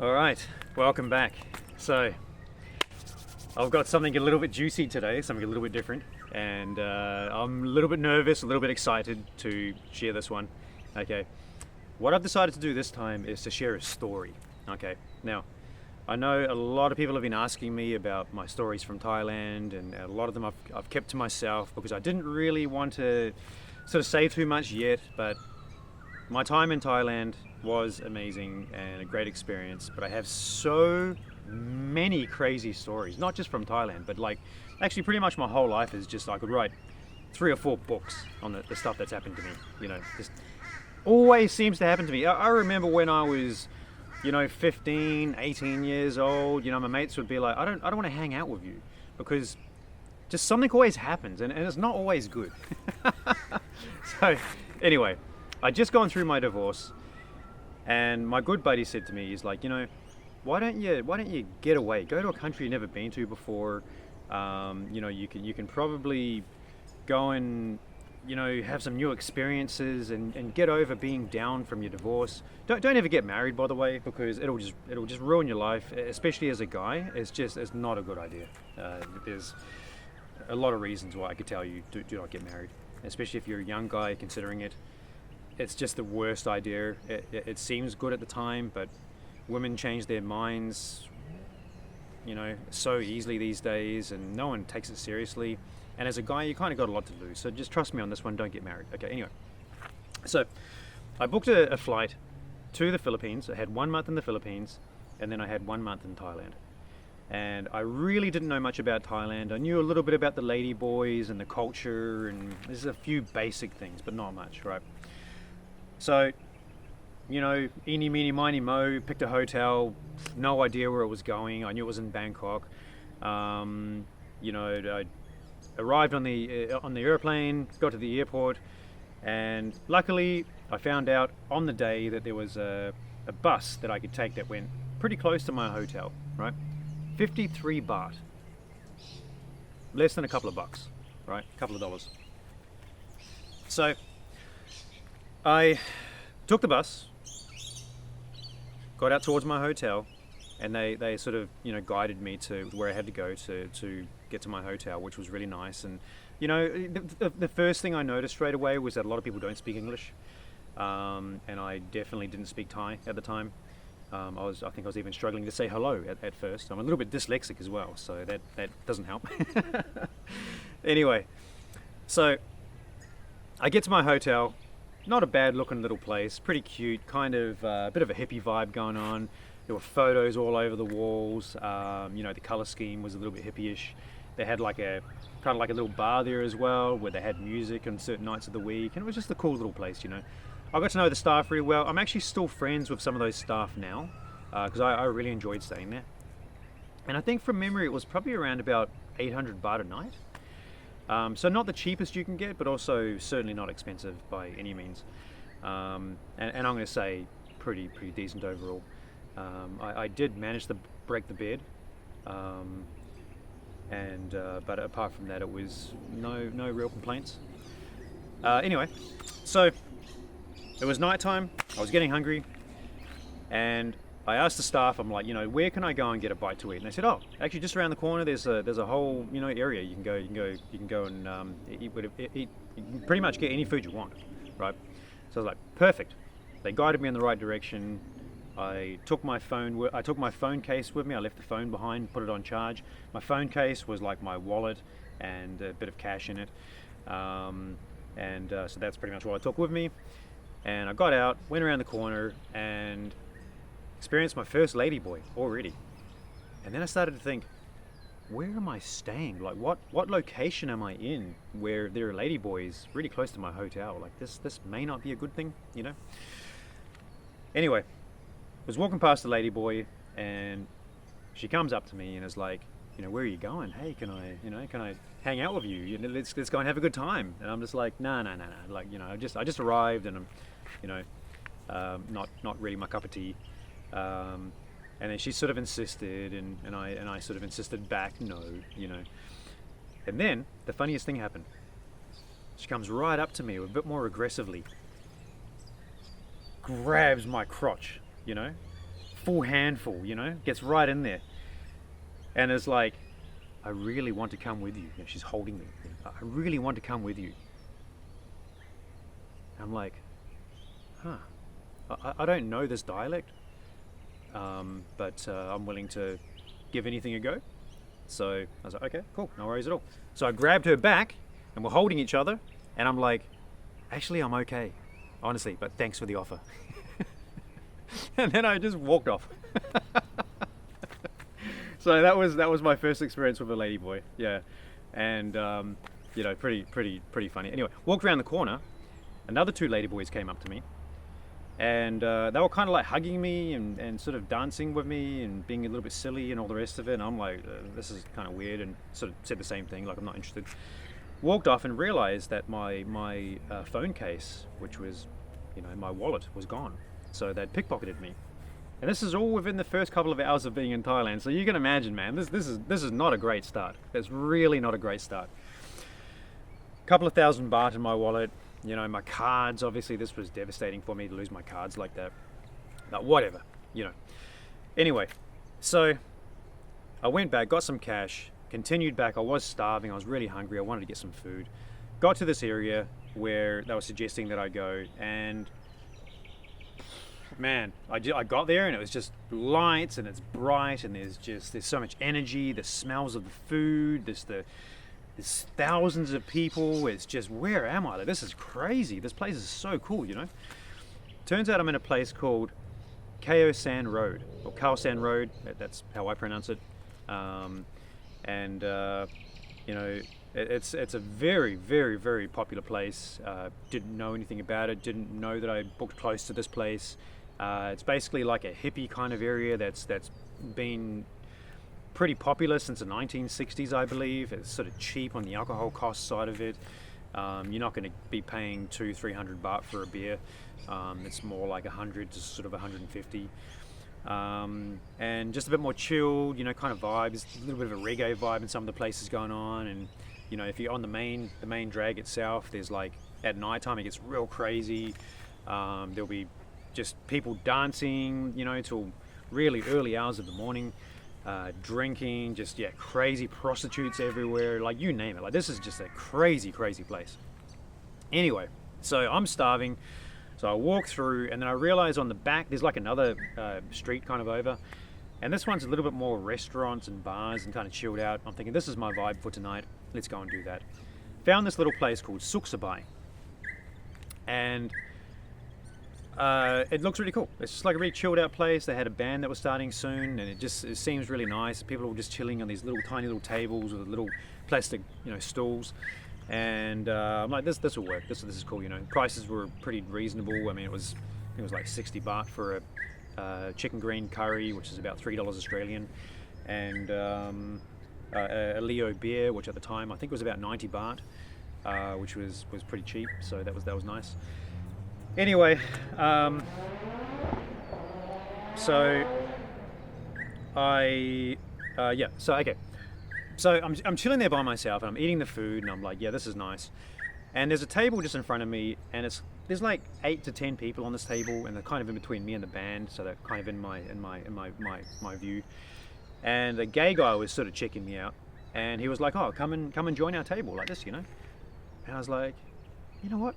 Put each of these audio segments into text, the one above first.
All right, welcome back. So, I've got something a little bit juicy today, something a little bit different, and I'm a little bit nervous, a little bit excited to share this one. Okay, what I've decided to do this time is to share a story. Okay, now, I know a lot of people have been asking me about my stories from Thailand, and a lot of them I've kept to myself because I didn't really want to sort of say too much yet, but my time in Thailand was amazing and a great experience, but I have so many crazy stories, not just from Thailand, but like actually pretty much my whole life is just I could write 3 or 4 books on the stuff that's happened to me, just always seems to happen to me. I remember when I was 15, 18 years old, my mates would be like, I don't want to hang out with you because just something always happens and it's not always good. So anyway, I'd just gone through my divorce, and my good buddy said to me, he's like, why don't you get away, go to a country you've never been to before. You can probably go and have some new experiences and get over being down from your divorce. Don't ever get married, by the way, because it'll just ruin your life, especially as a guy. It's not a good idea. There's a lot of reasons why I could tell you do not get married, especially if you're a young guy considering it. It's just the worst idea. It seems good at the time, but women change their minds, so easily these days, and no one takes it seriously. And as a guy, you kind of got a lot to lose. So just trust me on this one. Don't get married. Okay. Anyway, so I booked a flight to the Philippines. I had 1 month in the Philippines, and then I had 1 month in Thailand. And I really didn't know much about Thailand. I knew a little bit about the lady boys and the culture, and there's a few basic things, but not much, right? So, eeny, meeny, miny, mo, picked a hotel, no idea where it was going. I knew it was in Bangkok. I arrived on the airplane, got to the airport, and luckily I found out on the day that there was a bus that I could take that went pretty close to my hotel, right? 53 baht. Less than a couple of bucks, right? A couple of dollars. So I took the bus, got out towards my hotel, and they sort of guided me to where I had to go to get to my hotel, which was really nice. And the first thing I noticed straight away was that a lot of people don't speak English, and I definitely didn't speak Thai at the time. I think I was even struggling to say hello at first. I'm a little bit dyslexic as well, so that doesn't help. Anyway, so I get to my hotel. Not a bad looking little place, pretty cute, kind of a bit of a hippie vibe going on. There were photos all over the walls. The color scheme was a little bit hippie-ish. They had like a little bar there as well, where they had music on certain nights of the week, and it was just a cool little place. I got to know the staff really well. I'm actually still friends with some of those staff now, because I really enjoyed staying there. And I think from memory it was probably around about 800 baht a night. So not the cheapest you can get, but also certainly not expensive by any means. And I'm going to say pretty decent overall. I did manage to break the bed, but apart from that, it was no real complaints. Anyway, so it was nighttime. I was getting hungry, and I asked the staff, I'm like, where can I go and get a bite to eat? And they said, oh, actually, just around the corner, there's a whole area you can go and eat. You can pretty much get any food you want, right? So I was like, perfect. They guided me in the right direction. I took my phone case with me. I left the phone behind, put it on charge. My phone case was like my wallet and a bit of cash in it, so that's pretty much what I took with me. And I got out, went around the corner, and experienced my first ladyboy already. And then I started to think, where am I staying? Like what location am I in where there are ladyboys really close to my hotel? Like this may not be a good thing, Anyway, I was walking past the ladyboy, and she comes up to me and is like, where are you going? Hey, can I hang out with you? Let's go and have a good time. And I'm just like, no. Like, I just arrived, and I'm not really my cup of tea. And then she sort of insisted, and I sort of insisted back, no. And then the funniest thing happened. She comes right up to me a bit more aggressively, grabs my crotch, full handful, you know, gets right in there. And it's like, I really want to come with you. You know, she's holding me. I really want to come with you. I'm like, I don't know this dialect, but I'm willing to give anything a go. So I was like, okay, cool, no worries at all. So I grabbed her back and we're holding each other, and I'm like, actually, I'm okay, honestly, but thanks for the offer. And then I just walked off. So that was my first experience with a ladyboy, yeah, and you know, pretty funny. Anyway, walked around the corner, another 2 ladyboys came up to me, and they were kind of like hugging me and sort of dancing with me and being a little bit silly and all the rest of it. And I'm like, this is kind of weird, and sort of said the same thing, like I'm not interested. Walked off and realized that my phone case, which was, you know, my wallet, was gone. So they'd pickpocketed me. And this is all within the first couple of hours of being in Thailand. So you can imagine, man, this is not a great start. It's really not a great start. Couple of thousand baht in my wallet. You know, my cards, obviously this was devastating for me to lose my cards like that. But whatever, you know. Anyway, so I went back, got some cash, continued back. I was starving, I was really hungry, I wanted to get some food. Got to this area where they were suggesting that I go, and man, I got there and it was just lights and it's bright and there's so much energy, the smells of the food, there's thousands of people. It's just, where am I? Like, this is crazy. This place is so cool, you know. Turns out I'm in a place called Khaosan Road, or Khaosan Road. That's how I pronounce it. You know, it's a very, very, very popular place. Didn't know anything about it. Didn't know that I booked close to this place. It's basically like a hippie kind of area that's been pretty popular since the 1960s, I believe. It's sort of cheap on the alcohol cost side of it. You're not going to be paying 200-300 baht for a beer. It's more like 100 to sort of 150. And just a bit more chilled, you know, kind of vibes. A little bit of a reggae vibe in some of the places going on. And you know, if you're on the main drag itself, there's like, at night time it gets real crazy. There'll be just people dancing, you know, till really early hours of the morning. Drinking, just, yeah, crazy prostitutes everywhere, like, you name it. Like, this is just a crazy place. Anyway, so I'm starving, so I walk through, and then I realize on the back there's like another street kind of over, and this one's a little bit more restaurants and bars and kind of chilled out. I'm thinking, this is my vibe for tonight, let's go and do that. Found this little place called Suksabai, and it looks really cool. It's just like a really chilled out place. They had a band that was starting soon, and it seems really nice. People were just chilling on these tiny little tables with little plastic, you know, stools. And I'm like, this will work. This is cool. You know, prices were pretty reasonable. I mean, I think it was like 60 baht for a chicken green curry, which is about $3 Australian, and a Leo beer, which at the time I think was about 90 baht, which was pretty cheap. So that was nice. Anyway, so okay. So I'm chilling there by myself, and I'm eating the food, and I'm like, yeah, this is nice. And there's a table just in front of me, and there's like 8 to 10 people on this table, and they're kind of in between me and the band, so they're kind of in my view. And a gay guy was sort of checking me out, and he was like, oh, come and join our table like this, you know. And I was like, you know what?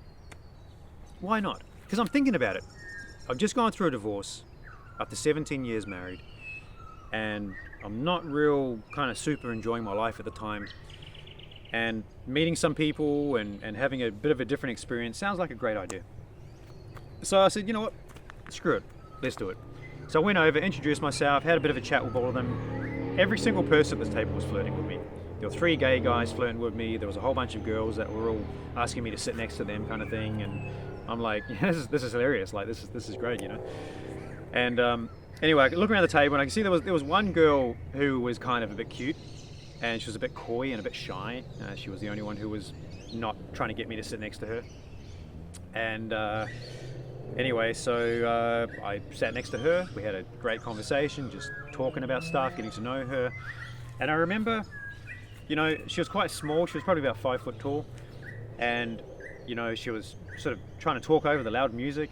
Why not? Because I'm thinking about it. I've just gone through a divorce after 17 years married, and I'm not real kind of super enjoying my life at the time. And meeting some people and having a bit of a different experience sounds like a great idea. So I said, you know what? Screw it. Let's do it. So I went over, introduced myself, had a bit of a chat with all of them. Every single person at this table was flirting with me. There were 3 gay guys flirting with me. There was a whole bunch of girls that were all asking me to sit next to them, kind of thing. And I'm like, yeah, this is hilarious. Like, this is great, you know. And anyway, I look around the table and I can see there was one girl who was kind of a bit cute, and she was a bit coy and a bit shy. She was the only one who was not trying to get me to sit next to her. And anyway, so I sat next to her. We had a great conversation, just talking about stuff, getting to know her. And I remember, you know, she was quite small. She was probably about 5 foot tall, and you know, she was sort of trying to talk over the loud music.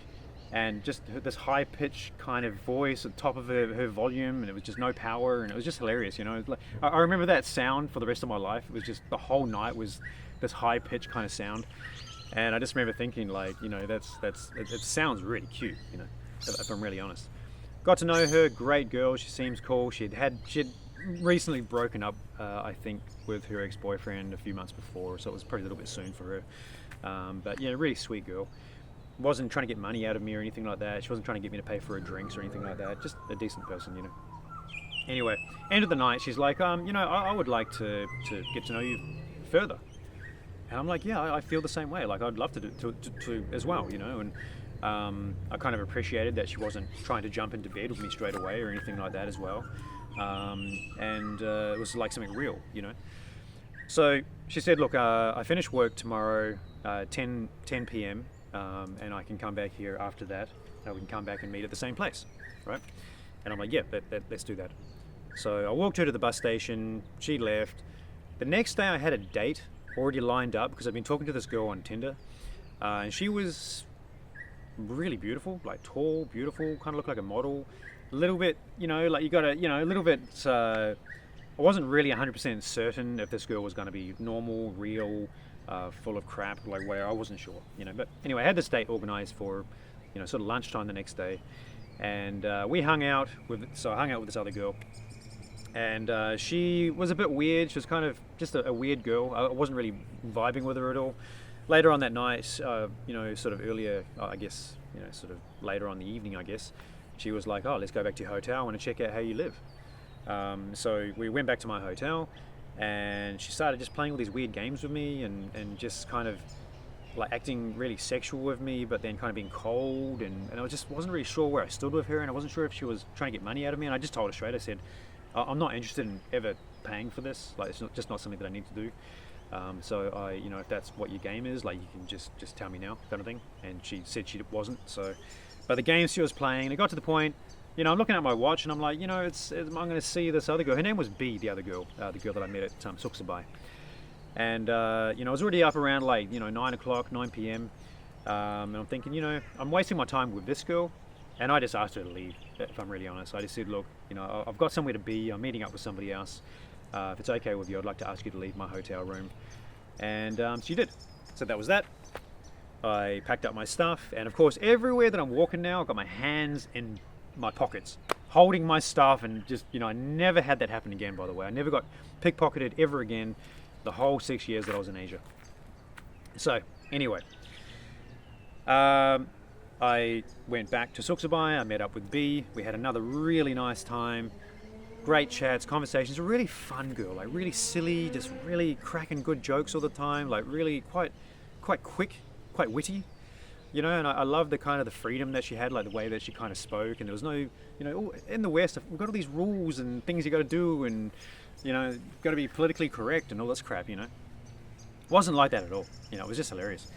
and just this high-pitched kind of voice at the top of her volume, and it was just no power, and it was just hilarious, you know. Like, I remember that sound for the rest of my life. It was just the whole night was this high-pitched kind of sound, and I just remember thinking, like, you know, it sounds really cute, you know, if I'm really honest. Got to know her, great girl. She seems cool. She'd recently broken up, I think, with her ex-boyfriend a few months before, so it was probably a little bit soon for her. But yeah, really sweet girl. Wasn't trying to get money out of me or anything like that. She wasn't trying to get me to pay for her drinks or anything like that. Just a decent person, you know. Anyway, end of the night, she's like, you know, I would like to get to know you further. And I'm like, yeah, I feel the same way. Like, I'd love to as well, you know. And I kind of appreciated that she wasn't trying to jump into bed with me straight away or anything like that as well. It was like something real, you know. So she said, look, I finish work tomorrow, 10 p.m. And I can come back here after that. We can come back and meet at the same place, right? And I'm like, yeah, let's do that. So I walked her to the bus station. She left. The next day I had a date already lined up because I've been talking to this girl on Tinder. And she was really beautiful, like tall, beautiful, kind of looked like a model. A little bit, you know, like you got to, you know, a little bit, I wasn't really 100% certain if this girl was going to be normal, real, full of crap, like where I wasn't sure, you know. But anyway, I had this date organized for, you know, sort of lunchtime the next day, and we hung out with this other girl, and she was a bit weird. She was kind of just a weird girl. I wasn't really vibing with her at all. Later on that night, you know, sort of earlier, I guess, you know, sort of later on the evening, I guess, she was like, oh, let's go back to your hotel. I want to check out how you live. So we went back to my hotel, and she started just playing all these weird games with me and just kind of like acting really sexual with me, but then kind of being cold, and I just wasn't really sure where I stood with her, and I wasn't sure if she was trying to get money out of me, and I just told her straight. I said, I'm not interested in ever paying for this. Like, it's just not something that I need to do. So you know, if that's what your game is, like, you can just tell me now, kind of thing. And she said she wasn't. So, but the game she was playing, and it got to the point, you know, I'm looking at my watch, and I'm like, you know, I'm going to see this other girl. Her name was B, the other girl, the girl that I met at Suksabai. And you know, I was already up around like, you know, 9 p.m. And I'm thinking, you know, I'm wasting my time with this girl. And I just asked her to leave, if I'm really honest. I just said, look, you know, I've got somewhere to be. I'm meeting up with somebody else. If it's okay with you, I'd like to ask you to leave my hotel room. And she did. So that was that. I packed up my stuff. And of course, everywhere that I'm walking now, I've got my hands in my pockets, holding my stuff. And just, you know, I never had that happen again, by the way. I never got pickpocketed ever again the whole 6 years that I was in Asia. So, anyway. I went back to Suksabai. I met up with B. We had another really nice time. Great chats, conversations. A really fun girl, like really silly, just really cracking good jokes all the time. Like really quite quick, quite witty, you know. And I love the kind of the freedom that she had, like the way that she kind of spoke. And there was no, you know, in the West we've got all these rules and things you got to do, and you know, you've got to be politically correct and all this crap, you know. Wasn't like that at all. You know, it was just hilarious.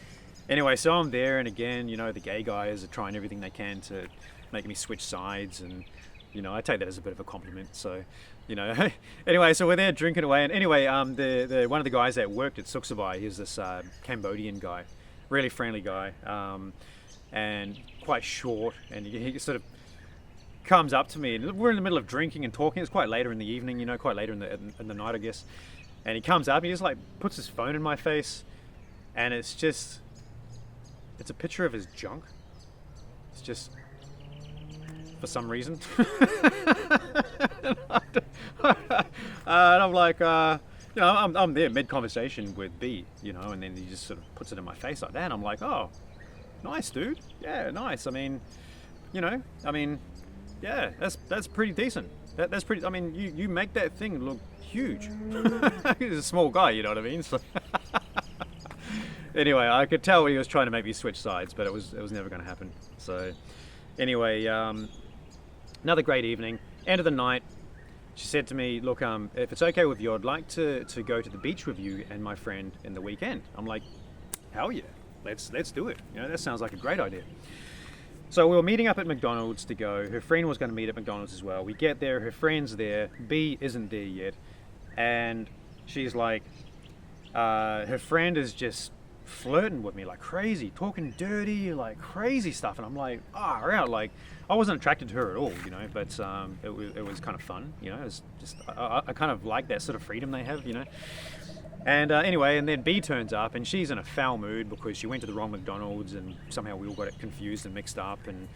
Anyway, so I'm there, and again, you know, the gay guys are trying everything they can to make me switch sides, and, you know, I take that as a bit of a compliment, so, you know. Anyway, so we're there drinking away, and anyway, the one of the guys that worked at Suksabai, he's this Cambodian guy, really friendly guy, and quite short, and he sort of comes up to me, and we're in the middle of drinking and talking. It's quite later in the evening, you know, quite later in the night, I guess, and he comes up, and he just, like, puts his phone in my face, and it's just... It's a picture of his junk. It's just, for some reason. And I'm like, you know, I'm there mid-conversation with B, you know, and then he just sort of puts it in my face like that. And I'm like, oh, nice, dude. Yeah, nice. I mean, you know, yeah, that's pretty decent. That's pretty, I mean, you make that thing look huge. He's a small guy, you know what I mean? So anyway, I could tell he was trying to make me switch sides, but it was never going to happen. So anyway, another great evening. End of the night, she said to me, look, if it's okay with you, I'd like to go to the beach with you and my friend in the weekend. I'm like, hell yeah, let's do it. You know, that sounds like a great idea. So we were meeting up at McDonald's to go. Her friend was going to meet at McDonald's as well. We get there, her friend's there, B isn't there yet, and she's like, her friend is just flirting with me like crazy, talking dirty, like crazy stuff, and I'm like, out. Like, I wasn't attracted to her at all, you know, but it was kind of fun, you know. It was just I kind of like that sort of freedom they have, you know. And anyway, and then B turns up, and she's in a foul mood because she went to the wrong McDonald's, and somehow we all got it confused and mixed up, and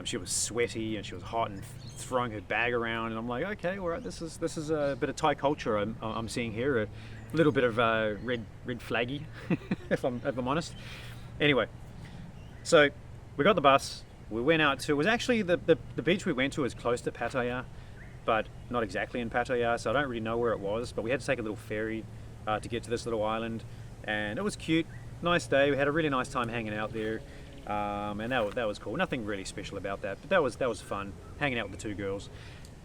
she was sweaty and she was hot and throwing her bag around, and I'm like, okay, all right, this is a bit of Thai culture I'm seeing here, a little bit of red flaggy, if I'm honest. Anyway, so we got the bus. We went out to, it was actually the beach we went to was close to Pattaya, but not exactly in Pattaya, so I don't really know where it was, but we had to take a little ferry to get to this little island, and it was cute, nice day. We had a really nice time hanging out there, and that was cool. Nothing really special about that, but that was fun, hanging out with the two girls.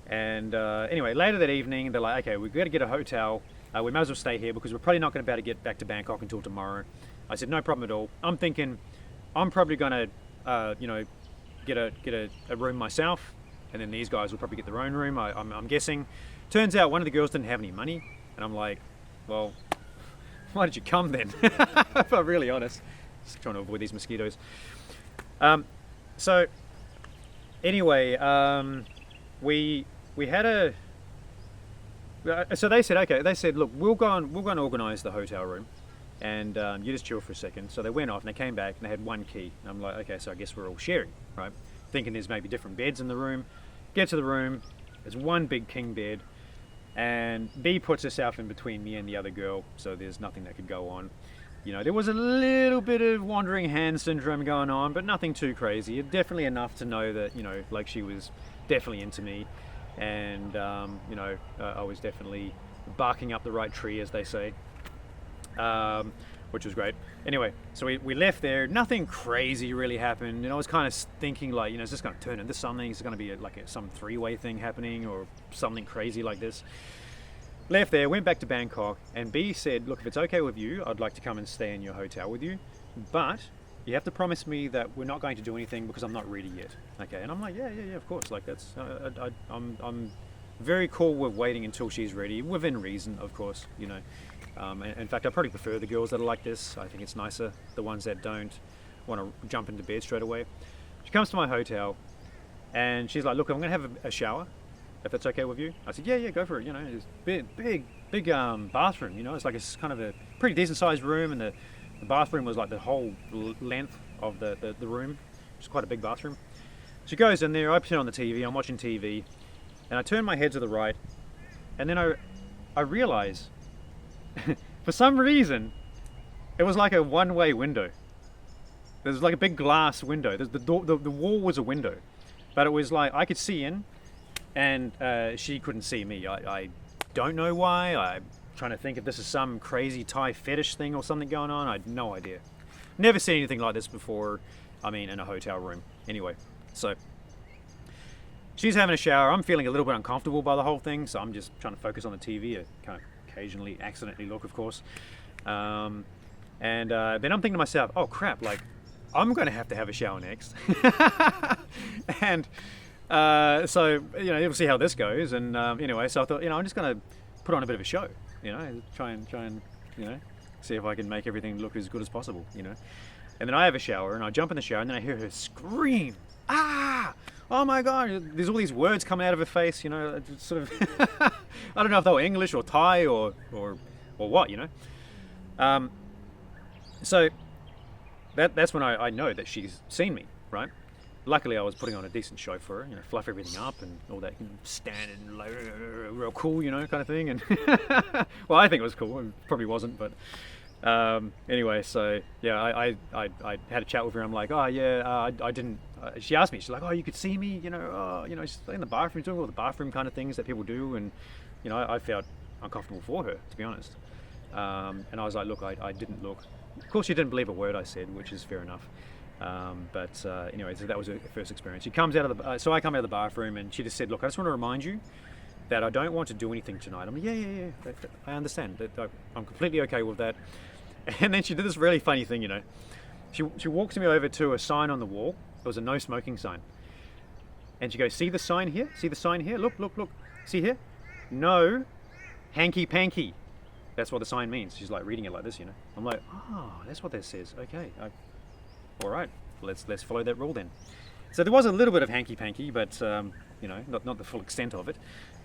And anyway, later that evening, they're like, okay, we've got to get a hotel. We might as well stay here because we're probably not going to be able to get back to Bangkok until tomorrow. I said, no problem at all. I'm thinking I'm probably going to, you know, get a room myself, and then these guys will probably get their own room, I'm guessing. Turns out one of the girls didn't have any money, and I'm like, well, why did you come then? If I'm really honest. Just trying to avoid these mosquitoes. So anyway, we had a. So they said, okay. They said, look, we'll go and organise the hotel room, and you just chill for a second. So they went off and they came back and they had one key. And I'm like, okay, so I guess we're all sharing, right? Thinking there's maybe different beds in the room. Get to the room. There's one big king bed. And B puts herself in between me and the other girl, so there's nothing that could go on. You know, there was a little bit of wandering hand syndrome going on, but nothing too crazy. Definitely enough to know that, you know, like she was definitely into me, and you know, I was definitely barking up the right tree, as they say, which was great. Anyway, so we left there. Nothing crazy really happened, and I was kind of thinking, like, you know, is this going to turn into something? Is it going to be some three-way thing happening or something crazy like this? Left there, went back to Bangkok, and B said, look, if it's okay with you, I'd like to come and stay in your hotel with you, but you have to promise me that we're not going to do anything because I'm not ready yet. Okay, and I'm like, yeah, of course, like that's, I'm very cool with waiting until she's ready, within reason, of course, you know. In fact, I probably prefer the girls that are like this. I think it's nicer, the ones that don't want to jump into bed straight away. She comes to my hotel, and she's like, look, I'm going to have a shower, if that's okay with you. I said, yeah, go for it. You know, it's big bathroom, you know. It's like it's kind of a pretty decent sized room, and the bathroom was like the whole length of the room. It's quite a big bathroom. She goes in there, I turn on the TV, I'm watching TV, and I turn my head to the right, and then I realize, for some reason, it was like a one-way window. There was like a big glass window. The wall was a window, but it was like I could see in, and she couldn't see me. I don't know why. I'm trying to think if this is some crazy Thai fetish thing or something going on. I had no idea. Never seen anything like this before. I mean, in a hotel room. Anyway, so she's having a shower. I'm feeling a little bit uncomfortable by the whole thing, so I'm just trying to focus on the TV. I kind of occasionally accidentally look, of course. And then I'm thinking to myself, oh crap, like I'm going to have a shower next. And so, you know, we'll see how this goes. And anyway, so I thought, you know, I'm just going to put on a bit of a show, you know, try and, you know, see if I can make everything look as good as possible, you know. And then I have a shower, and I jump in the shower, and then I hear her scream, ah! Oh my God, there's all these words coming out of her face, you know, it's sort of, I don't know if they were English or Thai or what, you know. So that's when I know that she's seen me, right? Luckily, I was putting on a decent show for her, you know, fluff everything up and all that, you know, standing like, real cool, you know, kind of thing. And well, I think it was cool. It probably wasn't, but anyway, so yeah, I had a chat with her. I'm like, oh yeah, I didn't. She asked me. She's like, oh, you could see me, you know, she's in the bathroom doing all the bathroom kind of things that people do, and you know, I felt uncomfortable for her, to be honest. And I was like, look, I didn't look. Of course, she didn't believe a word I said, which is fair enough. But anyway, so that was her first experience. She comes out of the, so I come out of the bathroom, and she just said, look, I just want to remind you that I don't want to do anything tonight. I'm like, yeah, I understand. I'm completely okay with that. And then she did this really funny thing, you know. She walks me over to a sign on the wall. It was a no smoking sign. And she goes, see the sign here? See the sign here? Look. See here? No hanky panky. That's what the sign means. She's like reading it like this, you know. I'm like, oh, that's what that says. Okay, all right, let's follow that rule then. So there was a little bit of hanky-panky, but you know, not the full extent of it.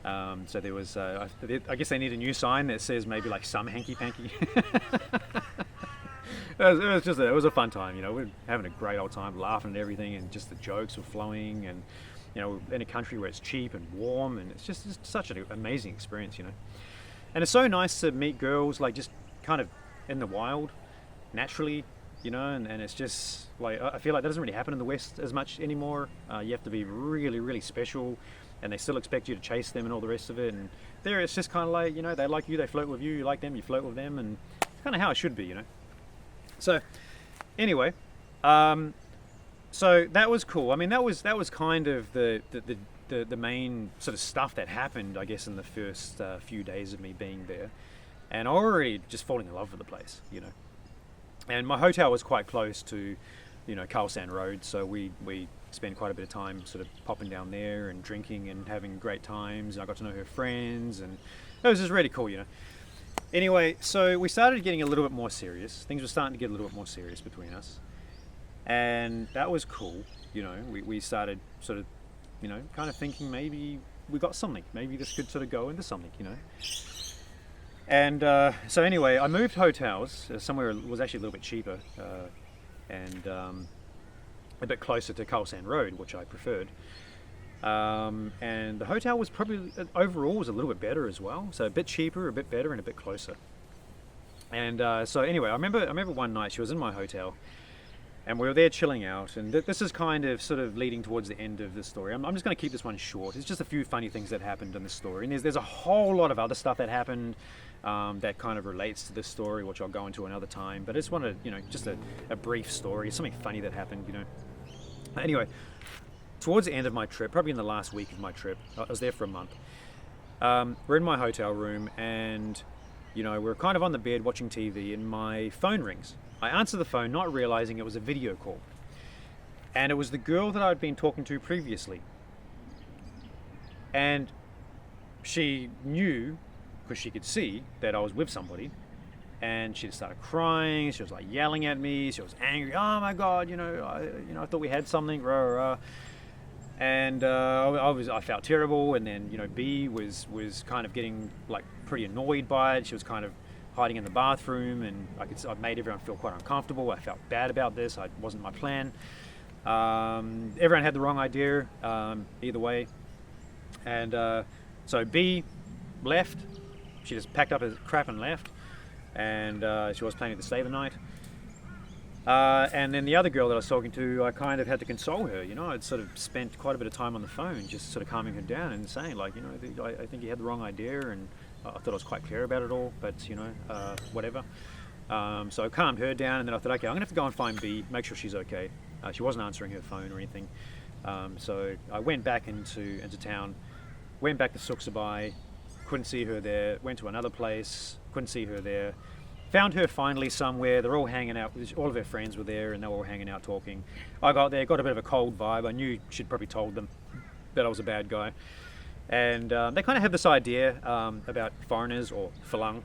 So there was, I guess they need a new sign that says maybe like some hanky-panky. It was a fun time, you know. We're having a great old time, laughing at everything, and just the jokes were flowing, and you know, in a country where it's cheap and warm, and it's such an amazing experience, you know. And it's so nice to meet girls like just kind of in the wild, naturally, you know, and it's just like, I feel like that doesn't really happen in the West as much anymore. You have to be really, really special, and they still expect you to chase them and all the rest of it. And there it's just kind of like, you know, they like you, they flirt with you, you like them, you flirt with them, and it's kind of how it should be, you know. So anyway, so that was cool. I mean, that was kind of the main sort of stuff that happened, I guess, in the first few days of me being there, and already just falling in love with the place, you know. And my hotel was quite close to, you know, Khaosan Road, so we spent quite a bit of time sort of popping down there and drinking and having great times. And I got to know her friends, and it was just really cool, you know. Anyway, so we started getting a little bit more serious. Things were starting to get a little bit more serious between us, and that was cool, you know. We started sort of, you know, kind of thinking maybe we got something. Maybe this could sort of go into something, you know. And so anyway, I moved hotels somewhere that was actually a little bit cheaper and a bit closer to Khaosan Road, which I preferred. And the hotel was probably overall was a little bit better as well. So a bit cheaper, a bit better, and a bit closer. And so anyway, I remember one night she was in my hotel, and we were there chilling out. And this is kind of sort of leading towards the end of the story. I'm just going to keep this one short. It's just a few funny things that happened in the story, and there's a whole lot of other stuff that happened that kind of relates to this story, which I'll go into another time. But I just wanted, you know, just a brief story, something funny that happened, you know. Anyway, towards the end of my trip, probably in the last week of my trip, I was there for a month. We're in my hotel room, and you know, we're kind of on the bed watching TV, and my phone rings. I answer the phone, not realizing it was a video call, and it was the girl that I'd been talking to previously. And she knew, because she could see that I was with somebody, and she started crying. She was like yelling at me. She was angry. Oh my God, I thought we had something. Rah, rah. And I felt terrible. And then, you know, B was kind of getting like pretty annoyed by it. She was kind of hiding in the bathroom, and I made everyone feel quite uncomfortable. I felt bad about this. It wasn't my plan. Everyone had the wrong idea, either way. And so B left. She just packed up her crap and left. And she was planning to stay the night. And then the other girl that I was talking to, I kind of had to console her. You know, I'd sort of spent quite a bit of time on the phone, just sort of calming her down and saying, like, you know, I think you had the wrong idea, and I thought I was quite clear about it all, but, you know, whatever. So I calmed her down, and then I thought, okay, I'm going to have to go and find B, make sure she's okay. She wasn't answering her phone or anything. So I went back into town, went back to Suksabai, couldn't see her there, went to another place, couldn't see her there. Found her finally somewhere. They're all hanging out. All of her friends were there, and they were all hanging out talking. I got there, got a bit of a cold vibe. I knew she'd probably told them that I was a bad guy. And they kind of had this idea about foreigners, or falang,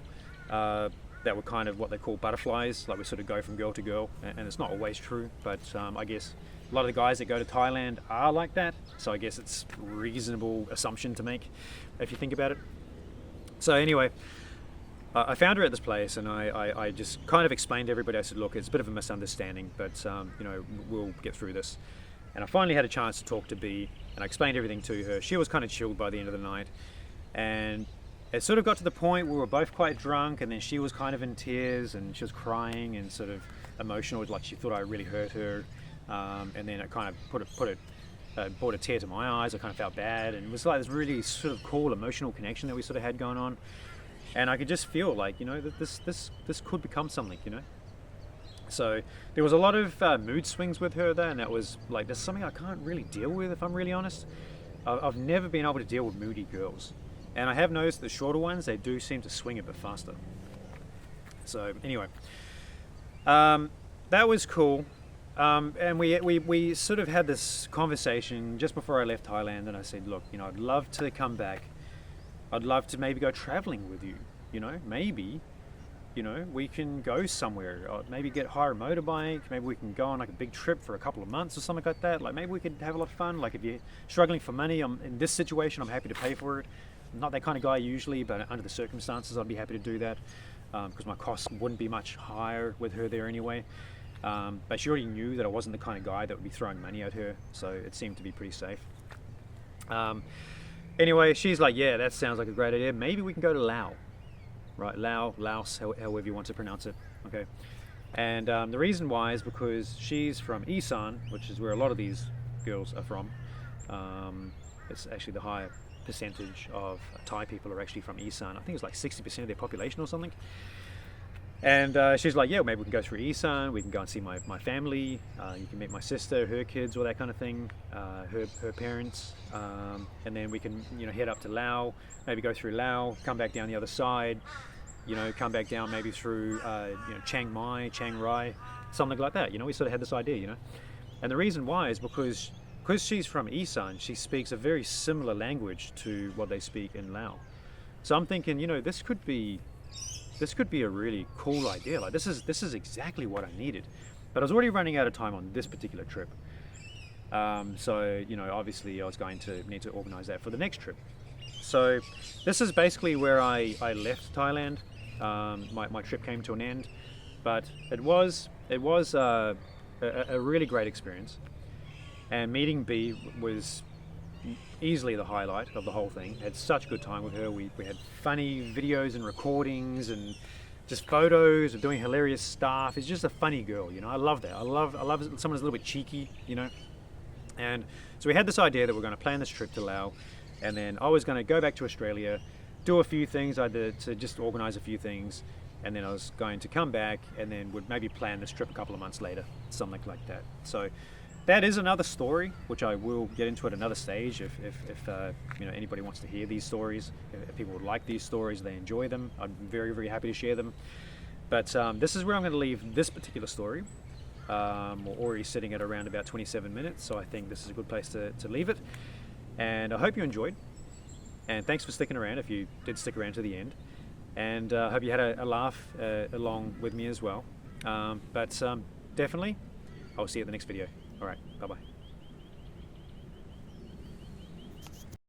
that were kind of what they call butterflies, like we sort of go from girl to girl. And it's not always true, but I guess a lot of the guys that go to Thailand are like that. So I guess it's a reasonable assumption to make if you think about it. So anyway, I found her at this place, and I just kind of explained to everybody. I said, look, it's a bit of a misunderstanding, but you know, we'll get through this. And I finally had a chance to talk to B, and I explained everything to her. She was kind of chilled by the end of the night, and it sort of got to the point where we were both quite drunk, and then she was kind of in tears, and she was crying and sort of emotional, like she thought I really hurt her. And then it kind of brought a tear to my eyes. I kind of felt bad, and it was like this really sort of cool emotional connection that we sort of had going on. And I could just feel like, you know, that this could become something, you know. So there was a lot of mood swings with her there, and that was like, there's something I can't really deal with, if I'm really honest. I've never been able to deal with moody girls, and I have noticed the shorter ones, they do seem to swing a bit faster. So anyway, that was cool. And we sort of had this conversation just before I left Thailand, and I said, look, you know, I'd love to come back. I'd love to maybe go traveling with you, you know, maybe you know, we can go somewhere, or maybe hire a motorbike, maybe we can go on like a big trip for a couple of months or something like that. Like maybe we could have a lot of fun. Like if you're struggling for money, in this situation, I'm happy to pay for it. I'm not that kind of guy usually, but under the circumstances, I'd be happy to do that because my costs wouldn't be much higher with her there anyway. But she already knew that I wasn't the kind of guy that would be throwing money at her, so it seemed to be pretty safe. Anyway, she's like, yeah, that sounds like a great idea. Maybe we can go to Laos. Right, Laos, however you want to pronounce it, okay? And the reason why is because she's from Isan, which is where a lot of these girls are from. It's actually the higher percentage of Thai people are actually from Isan. I think it's like 60% of their population or something. And she's like, yeah, maybe we can go through Isan, we can go and see my family, you can meet my sister, her kids, all that kind of thing, her parents, and then we can, you know, head up to Laos, maybe go through Laos, come back down the other side, you know, come back down maybe through, you know, Chiang Mai, Chiang Rai, something like that. You know, we sort of had this idea, you know. And the reason why is because she's from Isan, she speaks a very similar language to what they speak in Laos. So I'm thinking, you know, this could be a really cool idea. Like this is exactly what I needed. But I was already running out of time on this particular trip. So, you know, obviously I was going to need to organize that for the next trip. So this is basically where I left Thailand. My trip came to an end, but it was a really great experience. And meeting B was easily the highlight of the whole thing. Had such a good time with her. We had funny videos and recordings and just photos of doing hilarious stuff. It's just a funny girl, you know. I love that. I love someone who's a little bit cheeky, you know. And so we had this idea that we're going to plan this trip to Laos, and then I was going to go back to Australia, do a few things. I did to just organize a few things, and then I was going to come back and then would maybe plan this trip a couple of months later, something like that. So that is another story, which I will get into at another stage if you know, anybody wants to hear these stories. If people would like these stories, they enjoy them, I'm very, very happy to share them. But this is where I'm going to leave this particular story. We're already sitting at around about 27 minutes, so I think this is a good place to leave it. And I hope you enjoyed. And thanks for sticking around if you did stick around to the end. And I hope you had a laugh along with me as well. But definitely, I'll see you at the next video. All right, bye-bye.